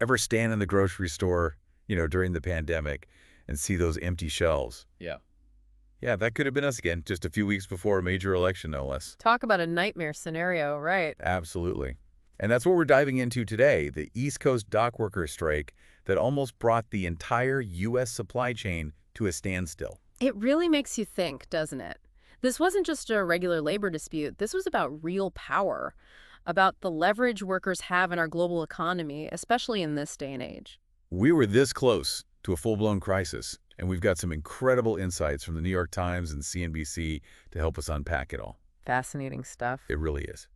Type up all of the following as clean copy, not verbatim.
Ever stand in the grocery store, during the pandemic and see those empty shelves? Yeah. Yeah, that could have been us again, just a few weeks before a major election, no less. Talk about a nightmare scenario, right? Absolutely. And that's what we're diving into today, the East Coast dock workers strike that almost brought the entire U.S. supply chain to a standstill. It really makes you think, doesn't it? This wasn't just a regular labor dispute. This was about real power, about the leverage workers have in our global economy, especially in this day and age. We were this close to a full-blown crisis, and we've got some incredible insights from the New York Times and CNBC to help us unpack it all. Fascinating stuff. It really is.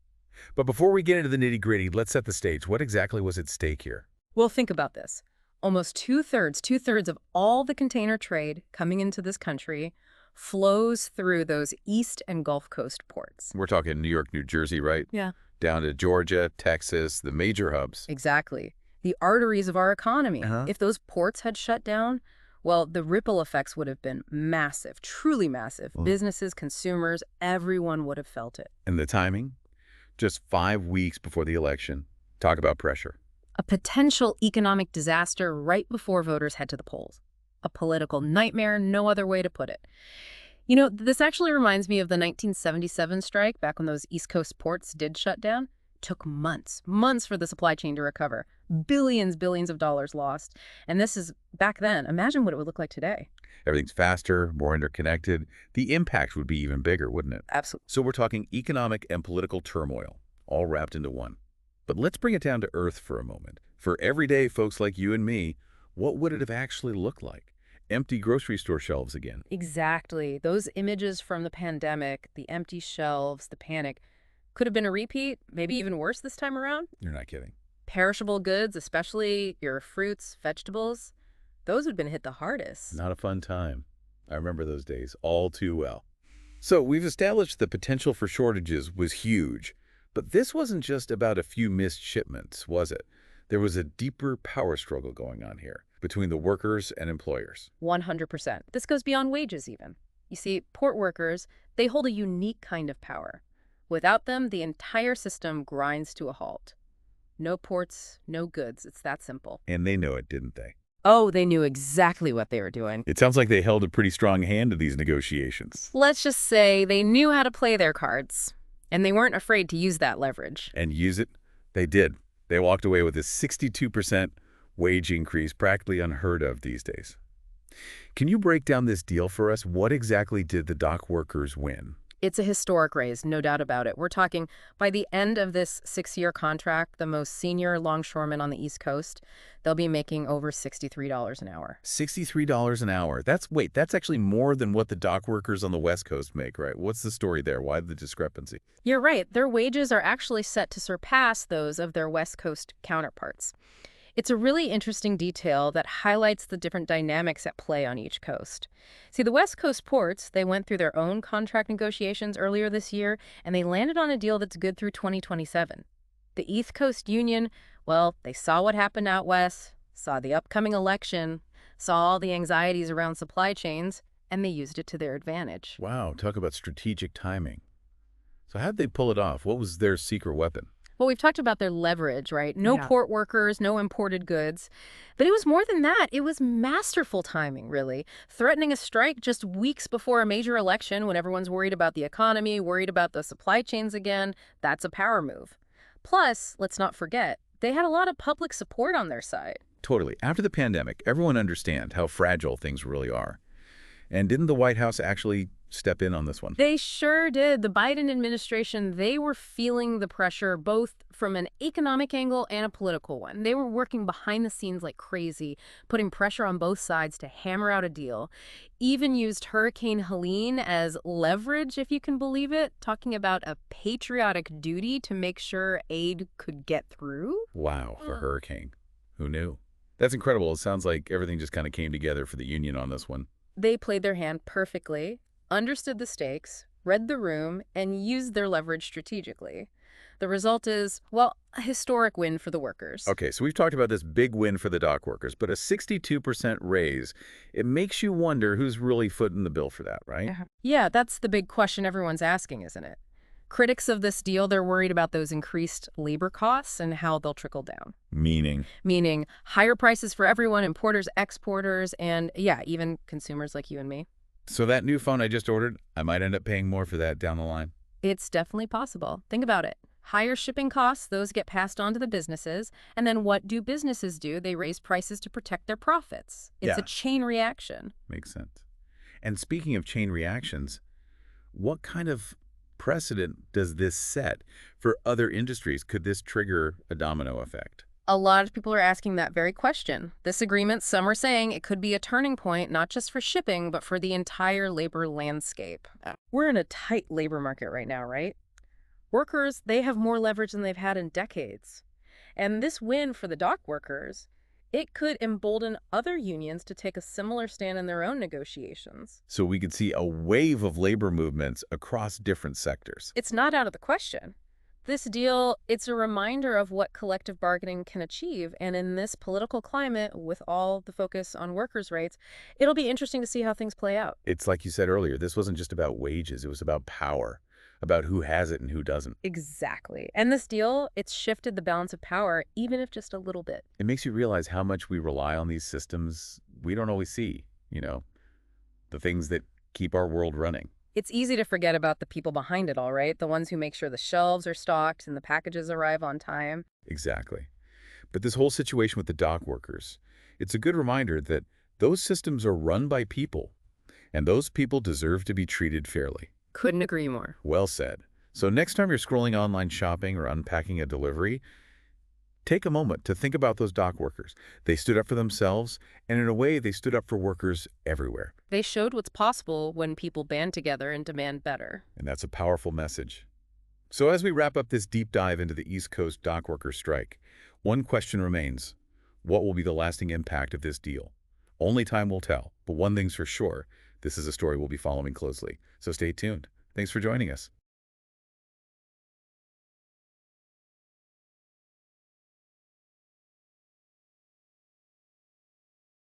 But before we get into the nitty-gritty, let's set the stage. What exactly was at stake here? Well, think about this. Almost two-thirds of all the container trade coming into this country flows through those East and Gulf Coast ports. We're talking New York, New Jersey, right? Yeah. Down to Georgia, Texas, the major hubs. Exactly. The arteries of our economy. If those ports had shut down, well, the ripple effects would have been massive, truly massive. Businesses, consumers, everyone would have felt it. And the timing? Just 5 weeks before the election. Talk about pressure. A potential economic disaster right before voters head to the polls. A political nightmare, no other way to put it. You know, this actually reminds me of the 1977 strike, back when those East Coast ports did shut down. Took months for the supply chain to recover. Billions of dollars lost. And this is back then. Imagine what it would look like today. Everything's faster, more interconnected. The impact would be even bigger, wouldn't it? Absolutely. So we're talking economic and political turmoil, all wrapped into one. But let's bring it down to earth for a moment. For everyday folks like you and me, what would it have actually looked like? Empty grocery store shelves again. Exactly. Those images from the pandemic, the empty shelves, the panic, could have been a repeat, maybe even worse this time around. You're not kidding. Perishable goods, especially your fruits, vegetables, those would have been hit the hardest. Not a fun time. I remember those days all too well. So we've established the potential for shortages was huge. But this wasn't just about a few missed shipments, was it? There was a deeper power struggle going on here between the workers and employers. 100%. This goes beyond wages even. You see, port workers, they hold a unique kind of power. Without them, the entire system grinds to a halt. No ports, no goods. It's that simple. And they know it, didn't they? Oh, they knew exactly what they were doing. It sounds like they held a pretty strong hand in these negotiations. Let's just say they knew how to play their cards. And they weren't afraid to use that leverage. And use it? They did. They walked away with a 62% wage increase, practically unheard of these days. Can you break down this deal for us? What exactly did the dock workers win? It's a historic raise, no doubt about it. We're talking, by the end of this 6-year contract, the most senior longshoremen on the East Coast, they'll be making over $63 an hour. $63 an hour. That's actually more than what the dock workers on the West Coast make, right? What's the story there? Why the discrepancy? You're right. Their wages are actually set to surpass those of their West Coast counterparts. It's a really interesting detail that highlights the different dynamics at play on each coast. See, the West Coast ports, they went through their own contract negotiations earlier this year, and they landed on a deal that's good through 2027. The East Coast Union, well, they saw what happened out west, saw the upcoming election, saw all the anxieties around supply chains, and they used it to their advantage. Wow, talk about strategic timing. So how'd they pull it off? What was their secret weapon? Well, we've talked about their leverage, right? No port workers, no imported goods. But it was more than that. It was masterful timing, really. Threatening a strike just weeks before a major election when everyone's worried about the economy, worried about the supply chains again. That's a power move. Plus, let's not forget, they had a lot of public support on their side. Totally. After the pandemic, everyone understands how fragile things really are. And didn't the White House actually step in on this one? They sure did. The Biden administration, they were feeling the pressure both from an economic angle and a political one. They were working behind the scenes like crazy, putting pressure on both sides to hammer out a deal. Even used Hurricane Helene as leverage, if you can believe it, talking about a patriotic duty to make sure aid could get through. Wow, for hurricane. Who knew? That's incredible. It sounds like everything just kind of came together for the union on this one. They played their hand perfectly, understood the stakes, read the room, and used their leverage strategically. The result is, well, a historic win for the workers. Okay, so we've talked about this big win for the dock workers, but a 62% raise, it makes you wonder who's really footing the bill for that, right? Yeah, that's the big question everyone's asking, isn't it? Critics of this deal, they're worried about those increased labor costs and how they'll trickle down. Meaning? Meaning higher prices for everyone, importers, exporters, and yeah, even consumers like you and me. So that new phone I just ordered, I might end up paying more for that down the line. It's definitely possible. Think about it. Higher shipping costs, those get passed on to the businesses. And then what do businesses do? They raise prices to protect their profits. It's a Yeah. chain reaction. Makes sense. And speaking of chain reactions, what kind of precedent does this set for other industries? Could this trigger a domino effect? A lot of people are asking that very question. This agreement, some are saying it could be a turning point, not just for shipping, but for the entire labor landscape. We're in a tight labor market right now, right? Workers, they have more leverage than they've had in decades. And this win for the dock workers, it could embolden other unions to take a similar stand in their own negotiations. So we could see a wave of labor movements across different sectors. It's not out of the question. This deal, it's a reminder of what collective bargaining can achieve. And in this political climate, with all the focus on workers' rights, it'll be interesting to see how things play out. It's like you said earlier, this wasn't just about wages, it was about power, about who has it and who doesn't. Exactly. And this deal, it's shifted the balance of power, even if just a little bit. It makes you realize how much we rely on these systems we don't always see, the things that keep our world running. It's easy to forget about the people behind it all, right? The ones who make sure the shelves are stocked and the packages arrive on time. Exactly. But this whole situation with the dock workers, it's a good reminder that those systems are run by people, and those people deserve to be treated fairly. Couldn't agree more. Well said. So next time you're scrolling online shopping or unpacking a delivery, take a moment to think about those dock workers. They stood up for themselves, and in a way, they stood up for workers everywhere. They showed what's possible when people band together and demand better. And that's a powerful message. So as we wrap up this deep dive into the East Coast dock worker strike, one question remains. What will be the lasting impact of this deal? Only time will tell, but one thing's for sure, this is a story we'll be following closely. So stay tuned. Thanks for joining us.